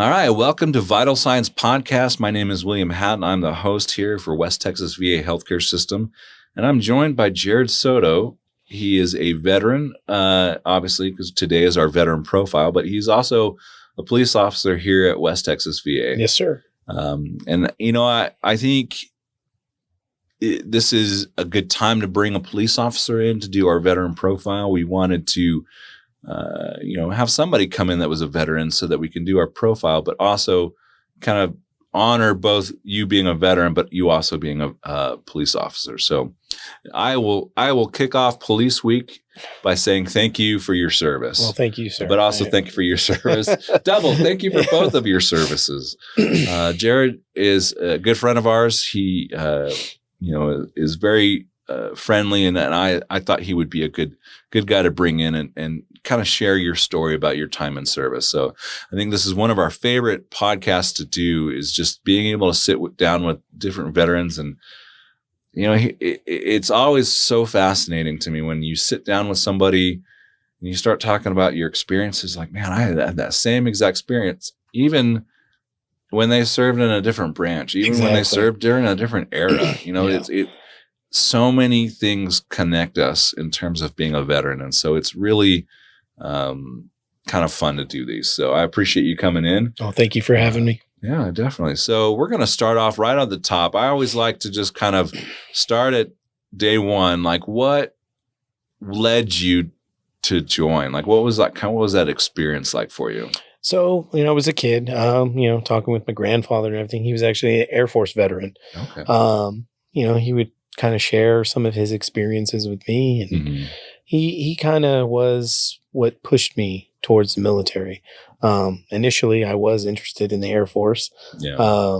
All right, welcome to Vital Signs Podcast. My name is William Hatton. I'm the host here for West Texas VA Healthcare System, and I'm joined by Jared Soto. He is a veteran, obviously, because today is our veteran profile, but he's also a police officer here at West Texas VA. Yes, sir. And, you know, I think this is a good time to bring a police officer in to do our veteran profile. We wanted to have somebody come in that was a veteran so that we can do our profile, but also kind of honor both you being a veteran, but you also being a police officer. So I will kick off Police Week by saying thank you for your service. Well, thank you, sir. But also thank you for your service. Double thank you for both of your services. Jared is a good friend of ours. He, is very friendly, and I thought he would be a good guy to bring in and kind of share your story about your time in service. So I think this is one of our favorite podcasts to do, is just being able to sit down with different veterans. And, it's always so fascinating to me when you sit down with somebody and you start talking about your experiences. Like, man, I had that same exact experience, even when they served in a different branch, even when they served during a different era. So many things connect us in terms of being a veteran. And so it's really kind of fun to do these. So I appreciate you coming in. Oh, thank you for having me. Yeah, definitely. So we're going to start off right on the top. I always like to just kind of start at day one. Like, what led you to join? Like, what was that experience like for you? So, I was a kid, talking with my grandfather and everything. He was actually an Air Force veteran. Okay. He would kind of share some of his experiences with me, and he kind of was what pushed me towards the military. Initially I was interested in the Air Force. Yeah.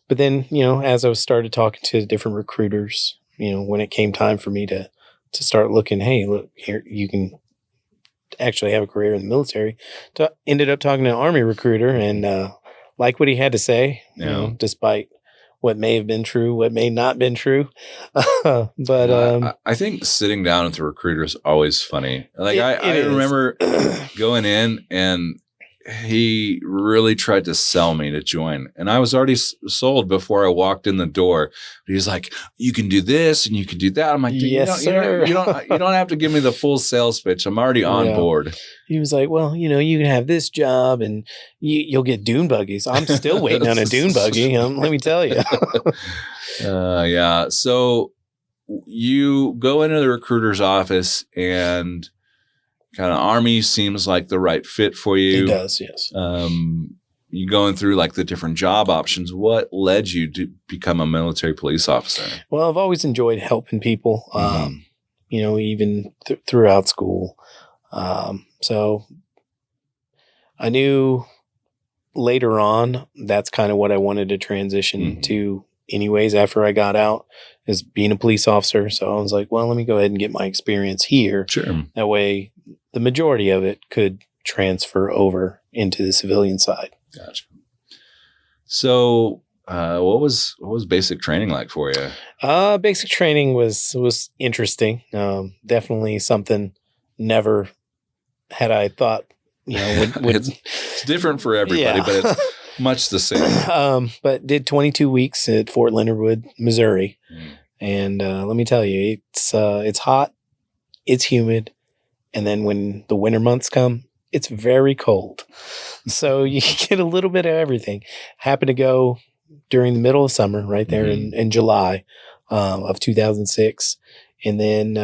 But then, as I started talking to different recruiters, when it came time for me to start looking, hey, look here, you can actually have a career in the military. Ended up talking to an Army recruiter and like what he had to say, despite what may have been true, what may not been true. But I think sitting down with the recruiter is always funny. Like I remember going in and he really tried to sell me to join, and I was already sold before I walked in the door. He's like, "You can do this and you can do that." I'm like, "Yes, sir." You don't have to give me the full sales pitch. I'm already on board. He was like, "Well, you can have this job and you'll get dune buggies." I'm still waiting on a dune buggy. Let me tell you. Yeah. So you go into the recruiter's office, and kind of Army seems like the right fit for you. It does, yes. You going through like the different job options. What led you to become a military police officer? Well, I've always enjoyed helping people, even throughout school. So I knew later on that's kind of what I wanted to transition to anyways after I got out, is being a police officer. So I was like, well, let me go ahead and get my experience here. Sure. That way the majority of it could transfer over into the civilian side. Gotcha. So what was basic training like for you? Basic training was interesting. Definitely something never had I thought, it's different for everybody, but it's much the same. But did 22 weeks at Fort Leonard Wood, Missouri. And let me tell you, it's hot, it's humid, and then when the winter months come, it's very cold. So you get a little bit of everything. Happened to go during the middle of summer, right there in July of 2006. And then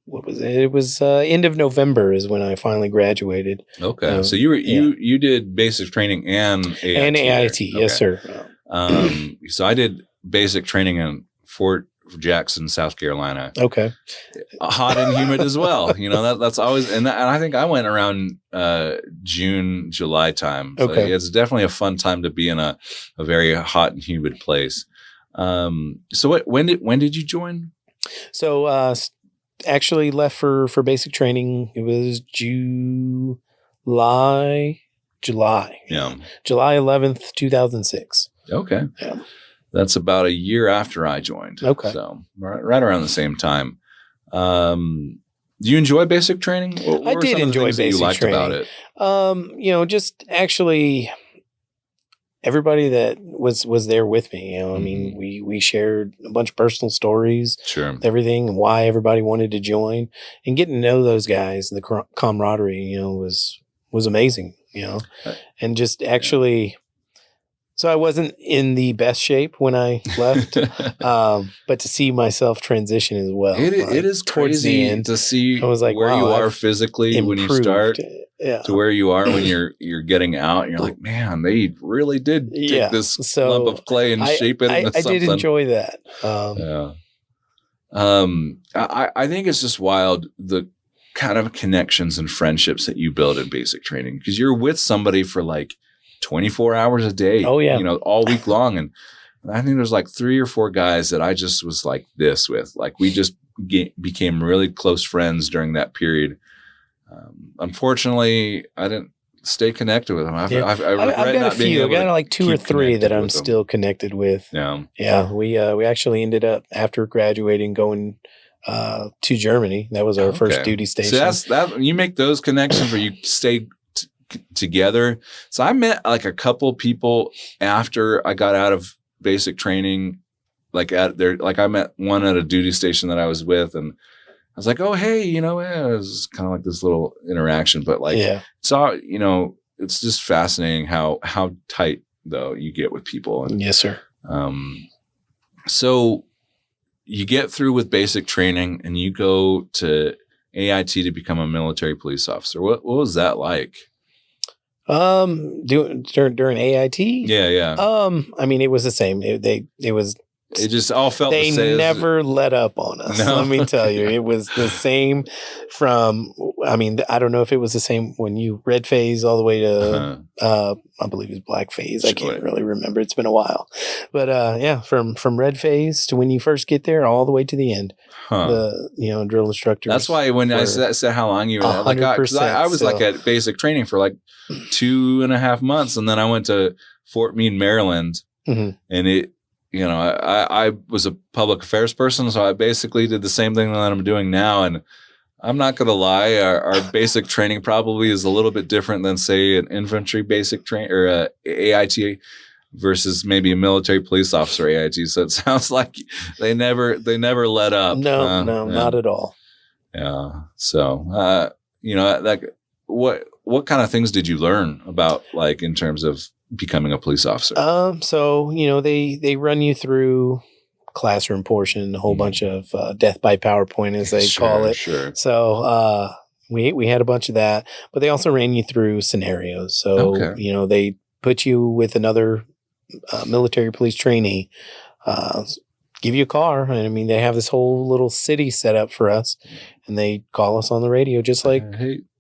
what was it? It was end of November is when I finally graduated. Okay. So you did basic training and AIT. And AIT, yes, sir. So I did basic training in Fort Jackson, South Carolina. Okay. Hot and humid as well. That's always, and I think I went around June, July time. So it's definitely a fun time to be in a very hot and humid place. So when did you join? So actually left for basic training. It was July. Yeah. July 11th, 2006. Okay. Yeah. That's about a year after I joined. Okay. So right around the same time. Do you enjoy basic training? What I were did some of the enjoy things that you basic liked about training. it? Just actually everybody that was there with me, I mean, Mm-hmm. we shared a bunch of personal stories, Sure. everything, and why everybody wanted to join, and getting to know those guys, and the camaraderie, was amazing, Uh, and just yeah. actually. So I wasn't in the best shape when I left, but to see myself transition as well, It is towards the crazy end, to I see was like, where you wow, are I've physically when you improved. start Yeah. to where you are when you're getting out. And you're like, man, they really did take Yeah. this lump So of clay and shape it into I did something. enjoy that. Yeah. I think it's just wild the kind of connections and friendships that you build in basic training because you're with somebody for like 24 hours a day. Oh, yeah. All week long. And I think there's like 3 or 4 guys that I just was like this with. Like we just became really close friends during that period. Unfortunately, I didn't stay connected with them. I regret I've got not a being few. I able got to like 2 or keep 3 that connected I'm with them. still connected with. Yeah. Yeah. We actually ended up after graduating going to Germany. That was our first duty station. So that's that. You make those connections where you stay together. So I met like a couple people after I got out of basic training, like I met one at a duty station that I was with, and I was like, oh, hey, it was kind of like this little interaction, but like, it's just fascinating how tight though you get with people. And, yes, sir. So you get through with basic training and you go to AIT to become a military police officer. What was that like? During AIT? Yeah. I mean, it was the same. It just all felt the same. They never let up on us. No. Let me tell you, it was the same I don't know if it was the same when you red phase all the way to, I believe it's black phase. I can't really remember. It's been a while, but from red phase to when you first get there all the way to the end, the drill instructors. That's why when I said how long you were there, like, 'cause I was like at basic training for like 2.5 months. And then I went to Fort Meade, Maryland, and it, I was a public affairs person, so I basically did the same thing that I'm doing now. And I'm not going to lie, our basic training probably is a little bit different than, say, an infantry basic train or a AIT versus maybe a military police officer AIT. So it sounds like they never let up. No, not at all. Yeah. So, what kind of things did you learn about, like, in terms of becoming a police officer? So, they run you through classroom portion, a whole bunch of death by PowerPoint, as they call it. Sure. So, we had a bunch of that, but they also ran you through scenarios. So, they put you with another military police trainee, give you a car. And I mean, they have this whole little city set up for us, and they call us on the radio, just like,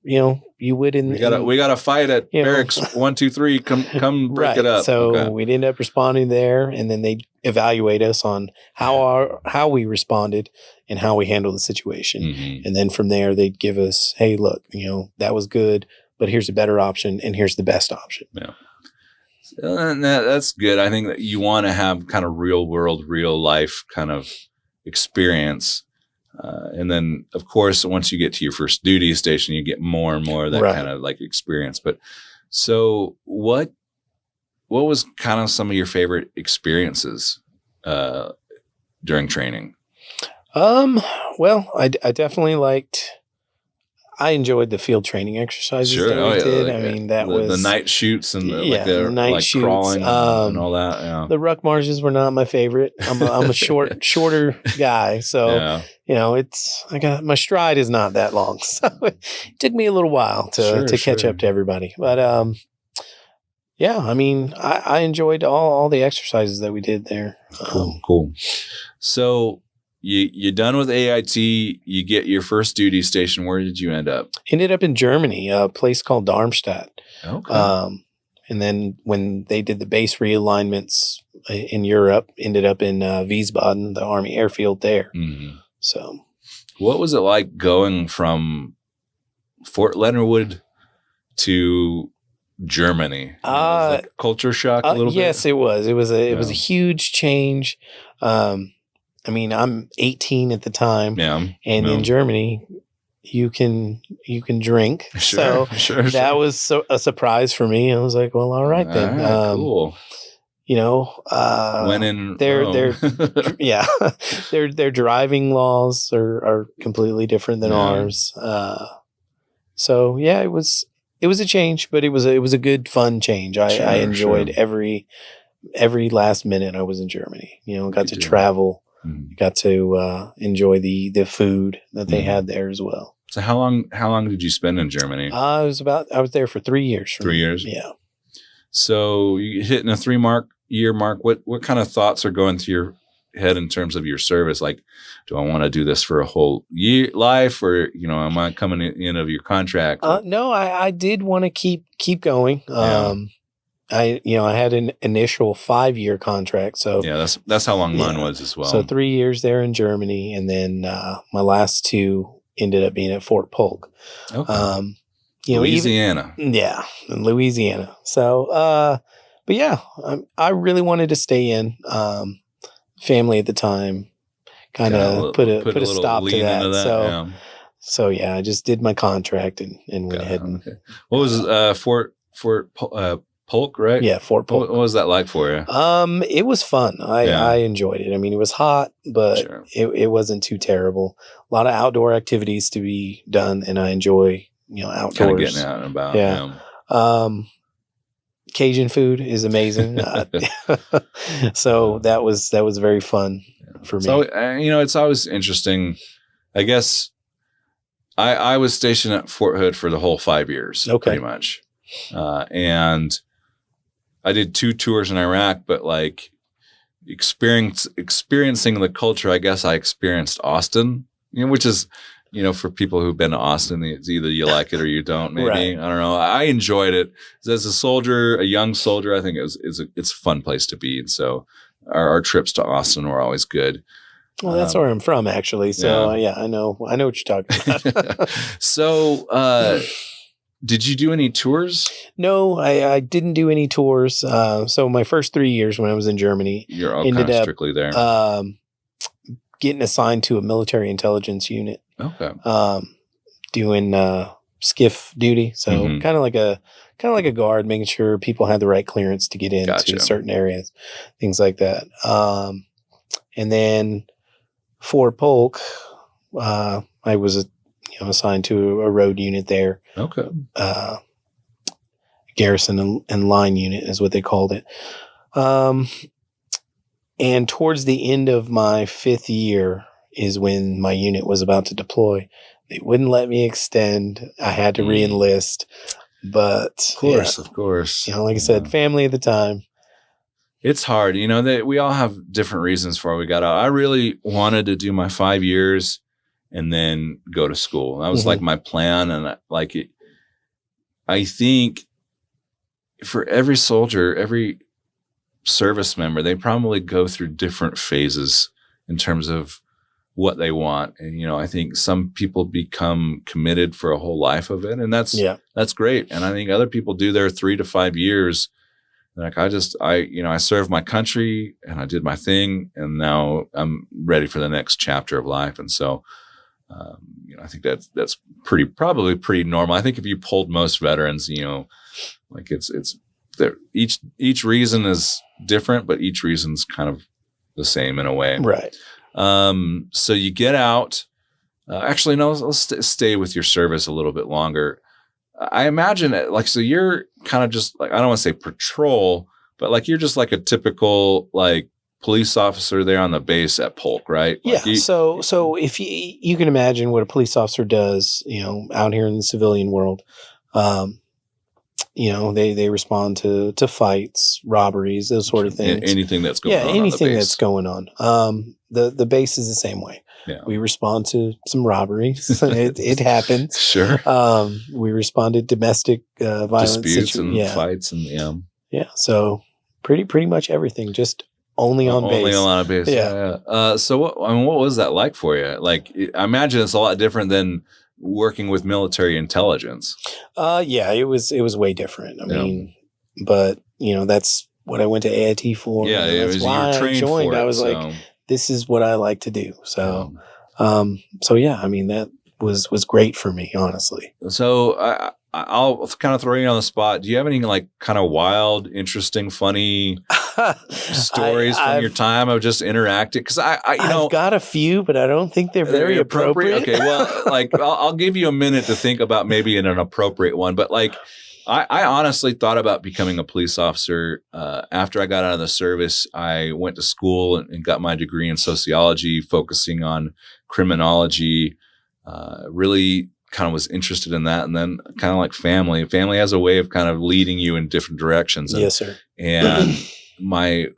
you would in. We got to fight at barracks 1, 2, 3. Come break it up. So we'd end up responding there, and then they'd evaluate us on how we responded and how we handled the situation. And then from there, they'd give us, hey, look, that was good, but here's a better option, and here's the best option. Yeah. And that's good. I think that you want to have kind of real world, real life kind of experience. And then, of course, once you get to your first duty station, you get more and more of that kind of like experience. But so what was kind of some of your favorite experiences during training? Well, I definitely I enjoyed the field training exercises that we did. Like, I mean, that was the night shoots and the night shoots, crawling and all that. Yeah. The ruck marches were not my favorite. I'm a shorter guy, so my stride is not that long, so it took me a little while to catch up to everybody. But I mean, I enjoyed all the exercises that we did there. Cool. So you're done with AIT. You get your first duty station. Where did you end up? Ended up in Germany, a place called Darmstadt. Okay. And then when they did the base realignments in Europe, ended up in Wiesbaden, the Army airfield there. Mm-hmm. So, what was it like going from Fort Leonard Wood to Germany? Was that culture shock a little bit? Yes, it was. It was a huge change. I mean, I'm 18 at the time, and in Germany, you can drink. Sure, sure. That was a surprise for me. I was like, well, all right then. Cool. You know, When in they're Rome. yeah, their driving laws are completely different than ours. So yeah, it was a change, but it was a good fun change. I enjoyed every last minute I was in Germany. You know, got to travel, got to enjoy the food that they had there as well. So how long did you spend in Germany? I was there for 3 years. 3 years? Yeah. So you hitting a 3-year mark. What kind of thoughts are going through your head in terms of your service? Like, do I want to do this for a whole life, or am I coming in of your contract? No, I did want to keep going. I had an initial 5-year contract. So yeah, that's how long mine was as well. So 3 years there in Germany, and then my last 2 ended up being at Fort Polk. Okay. Louisiana. In Louisiana. So, but yeah, I really wanted to stay in. Family at the time kind of put a stop to that. So yeah, I just did my contract and went ahead and. Okay. What was Fort Polk, right? Yeah, Fort Polk. What was that like for you? It was fun. I enjoyed it. I mean, it was hot, but it wasn't too terrible. A lot of outdoor activities to be done, and I enjoy outdoors. Kind of getting out and about. Yeah. Cajun food is amazing. So that was very fun for me. So it's always interesting. I guess I was stationed at Fort Hood for the whole 5 years, pretty much, and I did 2 tours in Iraq, but like experiencing the culture, I guess I experienced Austin, which is, for people who've been to Austin, it's either you like it or you don't, maybe. Right. I don't know. I enjoyed it. As a soldier, a young soldier, I think it's a fun place to be. And so our trips to Austin were always good. Well, that's where I'm from, actually. So yeah, I know what you're talking about. So, did you do any tours? No, I didn't do any tours. So my first 3 years when I was in Germany, you're all ended up strictly there. Getting assigned to a military intelligence unit. Okay. Doing skiff duty, so kind of like a guard, making sure people had the right clearance to get into certain areas, things like that. And then Fort Polk, I was assigned to a road unit there. Okay. Garrison and line unit is what they called it. And towards the end of my 5th year is when my unit was about to deploy. They wouldn't let me extend. I had to re-enlist. But of course. Like I said, family at the time. It's hard. We all have different reasons for why we got out. I really wanted to do my 5 years and then go to school. That was like my plan. And I think for every soldier, every service member, they probably go through different phases in terms of what they want. And, I think some people become committed for a whole life of it, and that's great. And I think other people do their 3 to 5 years. Like I served my country and I did my thing, and now I'm ready for the next chapter of life. And so, I think that's probably pretty normal. I think if you polled most veterans, like it's there, each reason is different, but each reason's kind of the same in a way. Right. So you get out. Actually, no, let's stay with your service a little bit longer. I imagine so you're kind of just like, I don't want to say patrol, but like you're just like a typical like police officer there on the base at Polk, right? Yeah. Like so if you can imagine what a police officer does, out here in the civilian world, they respond to fights, robberies, those sort of things. Anything that's going on. Yeah, anything that's going on. The base is the same way. Yeah. We respond to some robberies. it happens. Sure. We respond to domestic violence, disputes and fights, and yeah. So pretty much everything, just only on base. Only on a base. Yeah. So what was that like for you? Like, I imagine it's a lot different than working with military intelligence. Yeah, it was way different. I mean, but that's what I went to AIT for. Yeah, that's why I joined. I was like, this is what I like to do. So, so yeah, I mean, was great for me, honestly. So I'll kind of throw you on the spot. Do you have any like kind of wild, interesting, funny stories from your time of just interacting? Because I've got a few, but I don't think they're very appropriate. Okay, well, like I'll give you a minute to think about maybe an appropriate one. But like, I honestly thought about becoming a police officer after I got out of the service. I went to school and got my degree in sociology, focusing on criminology. Really kind of was interested in that, and then kind of like family has a way of kind of leading you in different directions. Yes, sir. And I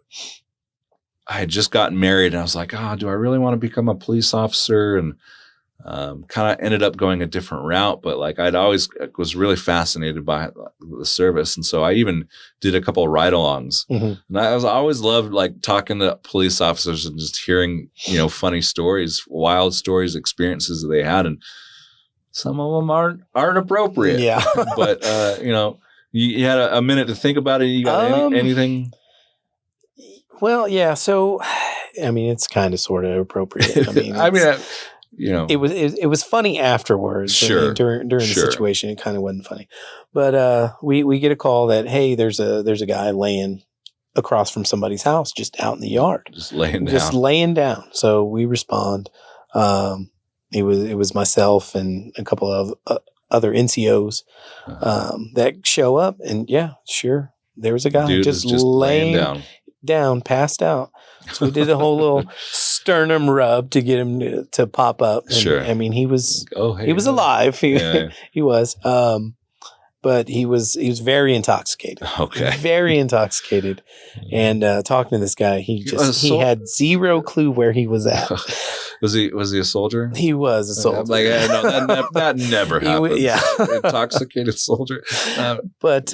had just gotten married, and I was like, do I really want to become a police officer? And kind of ended up going a different route, but like I'd always was really fascinated by the service. And so I even did a couple of ride-alongs. And I always loved like talking to police officers and just hearing, funny stories, wild stories, experiences that they had. And some of them aren't appropriate. Yeah. But, you had a minute to think about it. You got anything? Well, yeah. So, I mean, it's kind of sort of appropriate. It was funny afterwards. Sure. I mean, during the situation, it kind of wasn't funny. But we get a call that, hey, there's a guy laying across from somebody's house, just out in the yard, just laying down. So we respond. It was myself and a couple of other NCOs that show up, and yeah, sure, there was a guy just laying down, passed out. So we did a whole little sternum rub to get him to pop up. And, sure. I mean, he was alive. He was. But he was very intoxicated. Okay. Very intoxicated. And talking to this guy, he had zero clue where he was at. Was he a soldier? He was a soldier. Like, no, that never happens. Yeah. Intoxicated soldier. But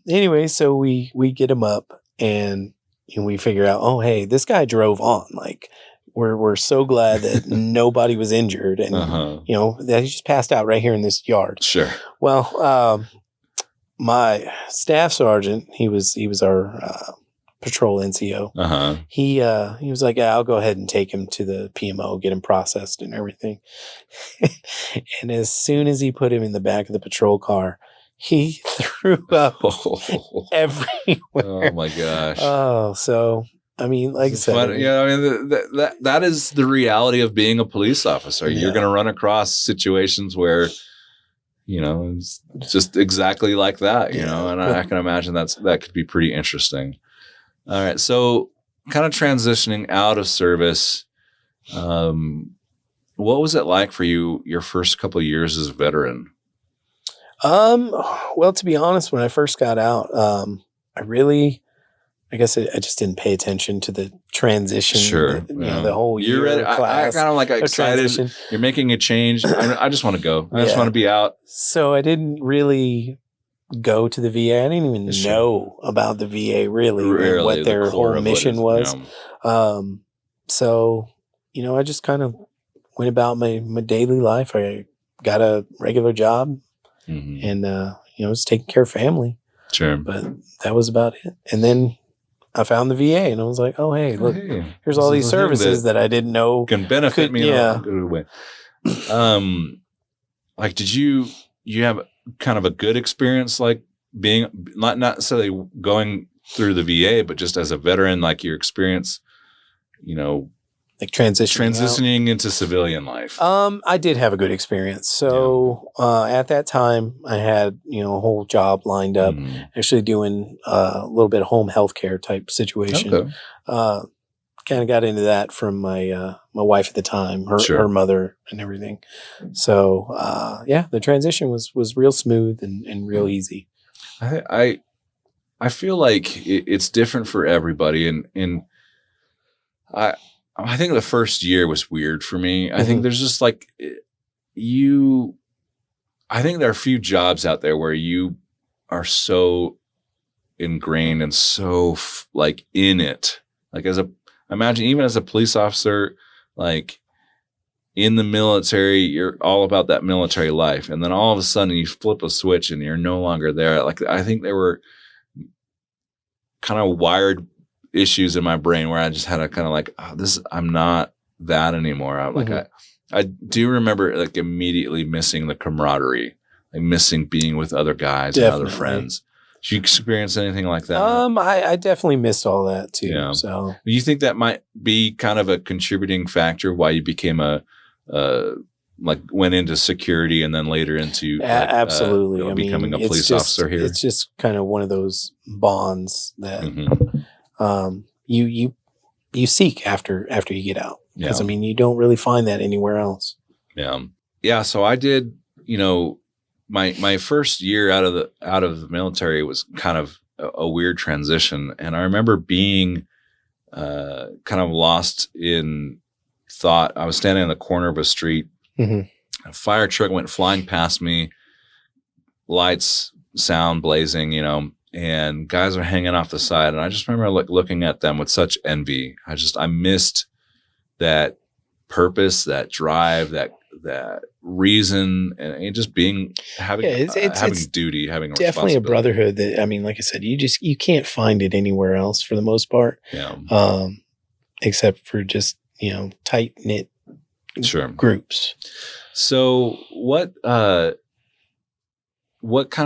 anyway, so we get him up, and we figure out, oh, hey, this guy drove on. Like, we're so glad that nobody was injured, and that he just passed out right here in this yard. Sure. Well, my staff sergeant, he was our patrol NCO. He was like, yeah, I'll go ahead and take him to the PMO, get him processed and everything. And as soon as he put him in the back of the patrol car, he threw up everywhere. Oh my gosh. Oh, so I mean, like I said, that is the reality of being a police officer. Yeah. You're going to run across situations where, it's just exactly like that, and I can imagine that could be pretty interesting. All right. So kind of transitioning out of service, what was it like for you, your first couple of years as a veteran? Well, to be honest, when I first got out, I guess I just didn't pay attention to the transition. Sure. The whole year. You're ready. Class, I kind of like excited. Transition. You're making a change. I just want to go. I just want to be out. So I didn't really go to the VA. I didn't even know about the VA really what their whole mission was. Yeah. So, I just kind of went about my daily life. I got a regular job and, was taking care of family. Sure. But that was about it. And then I found the VA, and I was like, oh, hey, look, here's all these services that I didn't know can benefit me in a good way. Like, did you have kind of a good experience, like being not necessarily going through the VA, but just as a veteran, like your experience, like transitioning into civilian life? I did have a good experience. So at that time, I had a whole job lined up, actually doing a little bit of home health care type situation. Okay. Kind of got into that from my my wife at the time, her mother, and everything. So the transition was real smooth and real easy. I feel like it's different for everybody, and I think the first year was weird for me. I think there's just like I think there are a few jobs out there where you are so ingrained and so like in it. Like imagine even as a police officer, like in the military, you're all about that military life. And then all of a sudden you flip a switch and you're no longer there. Like, I think there were kind of wired issues in my brain where I just had a kind of like, I'm not that anymore. I'm like, I do remember like immediately missing the camaraderie, like missing being with other guys and other friends. Did you experience anything like that? I definitely missed all that too. Yeah. So do you think that might be kind of a contributing factor why you became like went into security and then later into absolutely becoming a police officer here? It's just kind of one of those bonds that you seek after you get out. Because you don't really find that anywhere else. Yeah. So I did, my first year out of the military was kind of a weird transition, and I remember being kind of lost in thought. I was standing on the corner of a street. A fire truck went flying past me, lights, sound blazing, and guys are hanging off the side. And I just remember looking at them with such envy. I missed that purpose, that drive, that reason, and just having duty, having definitely a brotherhood that, like I said, you can't find it anywhere else for the most part. Except for just, tight knit groups. So what kind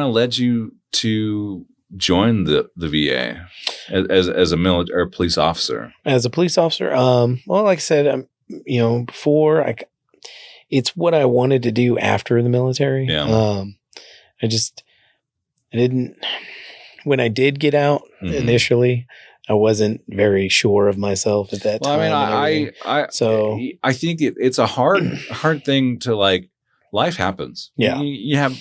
of led you to join the VA as a military or police officer? As a police officer, well, like I said, before it's what I wanted to do after the military. I didn't. When I did get out initially, I wasn't very sure of myself at that time. I think it's a hard thing to like. Life happens. Yeah, you have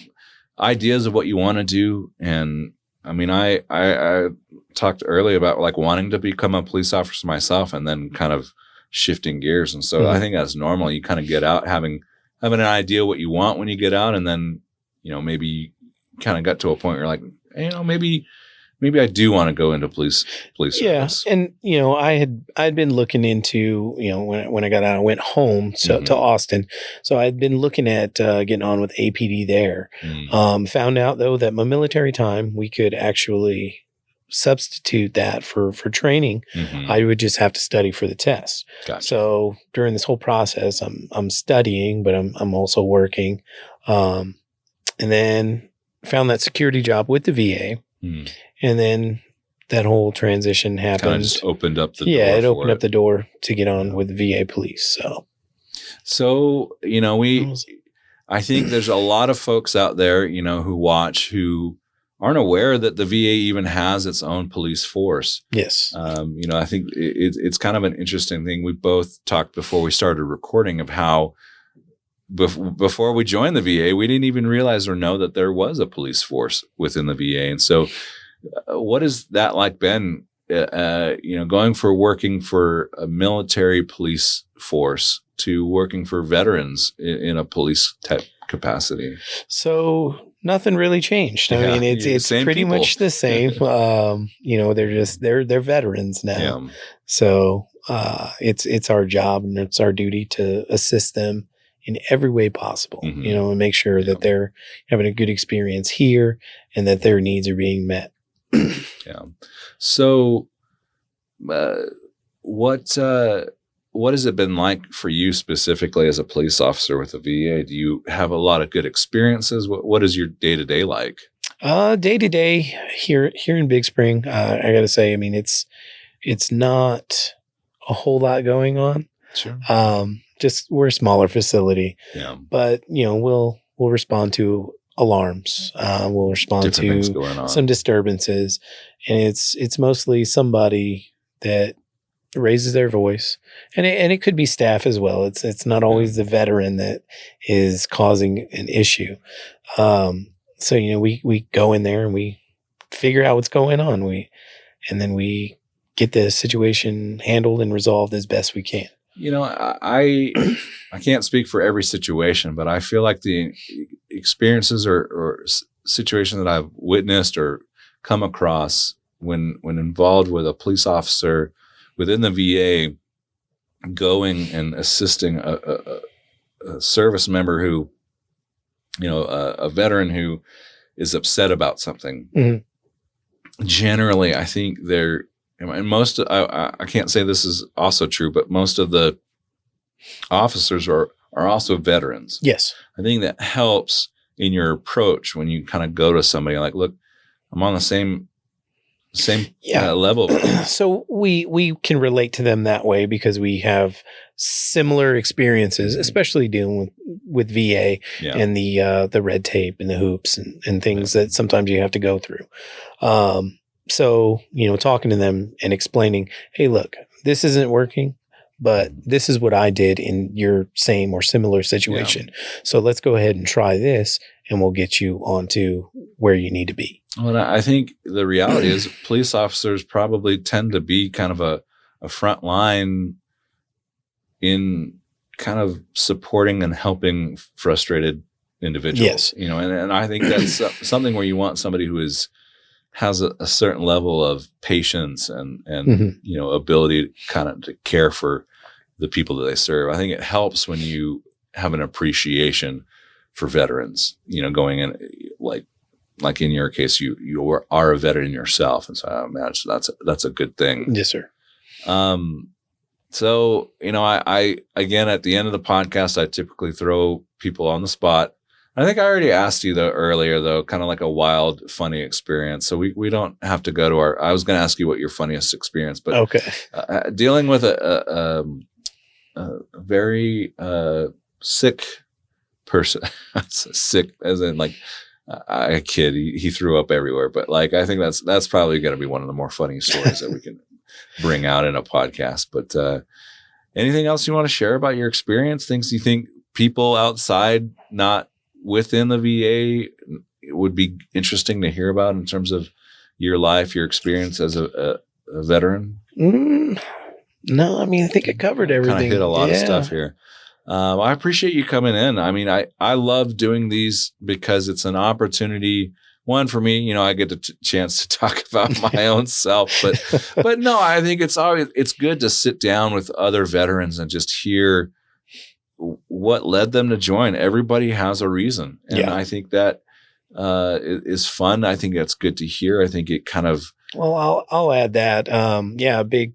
ideas of what you want to do, and I talked earlier about like wanting to become a police officer myself, and then kind of shifting gears. And so I think that's normal. You kind of get out having an idea what you want when you get out, and then maybe you kind of got to a point where you're like, maybe I do want to go into police service. And I'd been looking into when I got out, I went home to Austin, so I'd been looking at getting on with APD there. Found out though that my military time, we could actually substitute that for training. I would just have to study for the test. Gotcha. So during this whole process, I'm studying, but I'm also working, and then found that security job with the VA. And then that whole transition happened. Kind of just opened up the door. Yeah, it opened up the door to get on with the VA police. So I think there's a lot of folks out there, who watch who aren't aware that the VA even has its own police force. Yes. I think it's kind of an interesting thing. We both talked before we started recording of how before we joined the VA, we didn't even realize or know that there was a police force within the VA. And so what has that like been, going for working for a military police force to working for veterans in a police type capacity? So nothing really changed. I mean, it's pretty much the same. They're veterans now. Yeah. So it's our job and it's our duty to assist them in every way possible, and make sure that they're having a good experience here and that their needs are being met. Yeah. So, what has it been like for you specifically as a police officer with the VA? Do you have a lot of good experiences? What is your day-to-day like? Day-to-day here in Big Spring, I got to say, it's not a whole lot going on. Sure. Just we're a smaller facility, but we'll respond to alarms. We'll respond to some disturbances, and it's mostly somebody that raises their voice, and it could be staff as well. It's not always the veteran that is causing an issue. So we go in there and we figure out what's going on. And then we get the situation handled and resolved as best we can. I can't speak for every situation, but I feel like the experiences or situations that I've witnessed or come across when involved with a police officer within the VA going and assisting a service member who, a veteran who is upset about something. Generally, I think they're, and I can't say this is also true, but most of the officers are are also veterans. Yes. I think that helps in your approach when you kind of go to somebody like, look, I'm on the same level with you. So we can relate to them that way because we have similar experiences, especially dealing with VA and the red tape and the hoops and things that sometimes you have to go through. So, talking to them and explaining, hey, look, this isn't working, but this is what I did in your same or similar situation. Yeah. So let's go ahead and try this and we'll get you onto where you need to be. Well, I think the reality is police officers probably tend to be kind of a front line in kind of supporting and helping frustrated individuals. Yes. And I think that's something where you want somebody who has a certain level of patience and ability to kind of to care for the people that they serve. I think it helps when you have an appreciation for veterans, going in like in your case, you are a veteran yourself. And so I imagine that's a good thing. Yes, sir. So, I again, at the end of the podcast, I typically throw people on the spot. I think I already asked you earlier, though, kind of like a wild, funny experience. So we don't have to go to I was going to ask you what your funniest experience, but okay. Dealing with a very sick person, sick as in like a kid, he threw up everywhere. But like, I think that's probably going to be one of the more funny stories that we can bring out in a podcast. But anything else you want to share about your experience? Things you think people outside, not within the VA, would be interesting to hear about in terms of your life, your experience as a veteran? No, I mean, I think I covered everything. Kind of hit a lot of stuff here. I appreciate you coming in. I mean, I love doing these because it's an opportunity. One, for me, I get a chance to talk about my own self, but no, I think it's good to sit down with other veterans and just hear what led them to join. Everybody has a reason. And I think that is fun. I think that's good to hear. I think it kind of, well, I'll add that. A big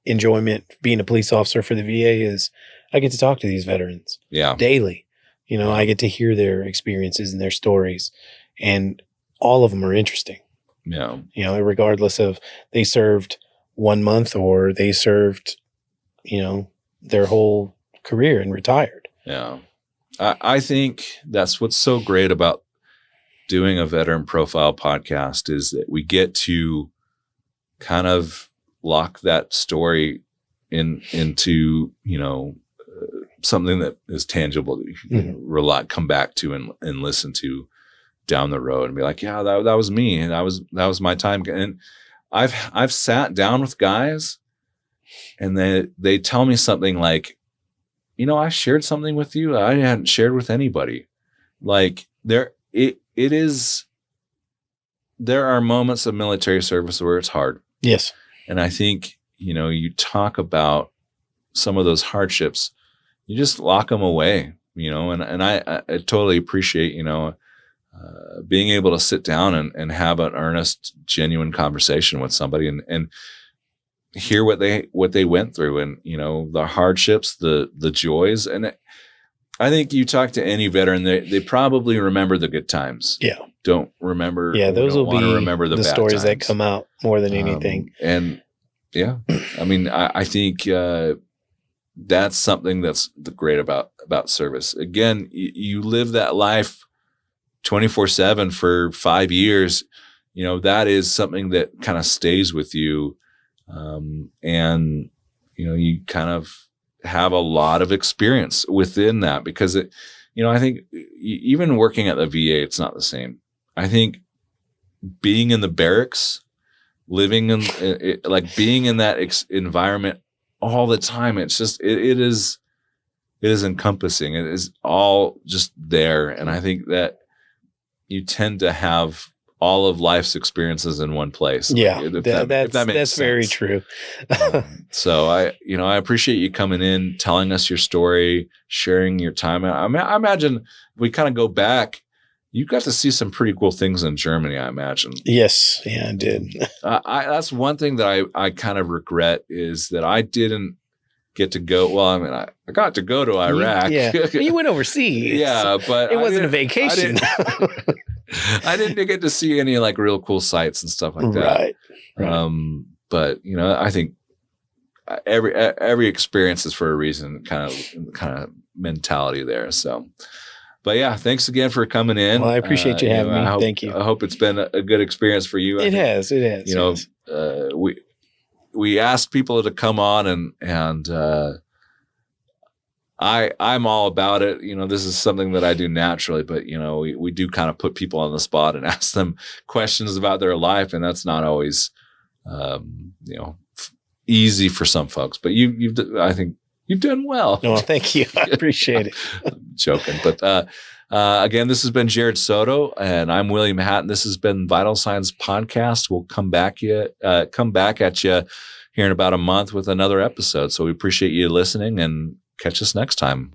enjoyment being a police officer for the VA is I get to talk to these veterans daily. I get to hear their experiences and their stories, and all of them are interesting. Yeah. Regardless of they served 1 month or they served, their whole career and retired. Yeah. I think that's what's so great about doing a veteran profile podcast is that we get to kind of lock that story into, something that is tangible that you can come back to and listen to down the road and be like, yeah, that was me. And that was my time. And I've sat down with guys and they tell me something like, I shared something with you I hadn't shared with anybody. Like there are moments of military service where it's hard. Yes. And I think, you talk about some of those hardships, you just lock them away, and I totally appreciate, being able to sit down and have an earnest, genuine conversation with somebody and hear what they went through and, the hardships, the joys. And I think you talk to any veteran, they probably remember the good times. Yeah. Don't remember. Yeah. Those will be remember the bad stories times that come out more than anything. And yeah, I mean, I think, that's something that's great about service. Again, you live that life 24/7 for 5 years, that is something that kind of stays with you. And, you kind of have a lot of experience within that because I think even working at the VA, it's not the same. I think being in the barracks, living in being in that environment all the time, it's just, it is encompassing. It is all just there. And I think that you tend to have all of life's experiences in one place. Yeah. If that makes that's sense. very true. So I appreciate you coming in, telling us your story, sharing your time. I imagine if we kind of go back, you got to see some pretty cool things in Germany, I imagine. Yes. Yeah, I did. That's one thing that I kind of regret is that I didn't get to go. Well, I mean, I got to go to Iraq. You went overseas. Yeah, but it wasn't a vacation. I didn't get to see any like real cool sights and stuff like that. Right. But you know, I think every experience is for a reason, kind of mentality there. So, but yeah, thanks again for coming in. Well, I appreciate you having me. Thank you. I hope it's been a good experience for you. It has. You know, we asked people to come on and I'm all about it. You know, this is something that I do naturally, but you know, we do kind of put people on the spot and ask them questions about their life. And that's not always, you know, easy for some folks, but I think you've done well. No, thank you. I appreciate it. I'm joking. But, again, this has been Jared Soto and I'm William Hatton. This has been Vital Signs Podcast. We'll come back at you here in about a month with another episode. So we appreciate you listening and catch us next time.